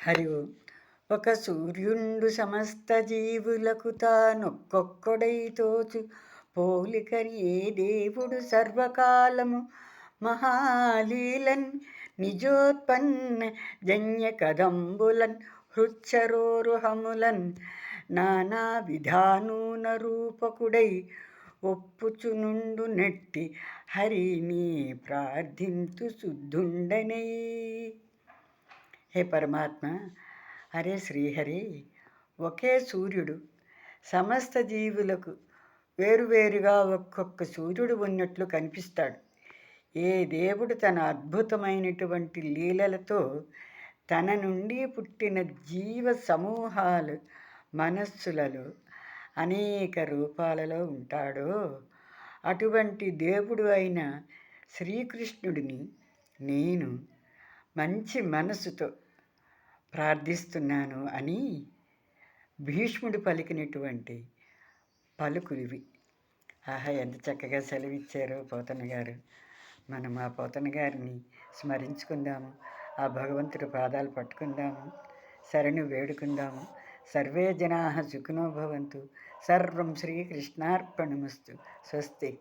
హరి ఓం. ఒక సూర్యుండు సమస్త జీవులకు తానొక్కొక్కడై తోచు పోలికరి ఏ దేవుడు సర్వకాలము మహాలీలన్ నిజోత్పన్న జన్య కదంబులన్ హృచ్చరోరుహములన్ నానా విధానూన రూపకుడై ఒప్పుచునుండు నెట్టి హరిని ప్రార్థింతు శుద్ధుండనై. హే పరమాత్మ, హరే శ్రీహరి, ఒకే సూర్యుడు సమస్త జీవులకు వేరువేరుగా ఒక్కొక్క సూర్యుడు ఉన్నట్లు కనిపిస్తాడు. ఏ దేవుడు తన అద్భుతమైనటువంటి లీలలతో తన నుండి పుట్టిన జీవ సమూహాలు మనస్సులలో అనేక రూపాలలో ఉంటాడో అటువంటి దేవుడు అయిన శ్రీకృష్ణుడిని నేను మంచి మనసుతో ప్రార్థిస్తున్నాను అని భీష్ముడు పలికినటువంటి పలుకులివి. ఆహా, ఎంత చక్కగా సెలవిచ్చారో పోతన గారు. మనం ఆ పోతన గారిని స్మరించుకుందాము, ఆ భగవంతుడి పాదాలు పట్టుకుందాము, శరణు వేడుకుందాము. సర్వే జనాః సుఖినో భవంతు. సర్వం శ్రీకృష్ణార్పణమస్తు. స్వస్తి.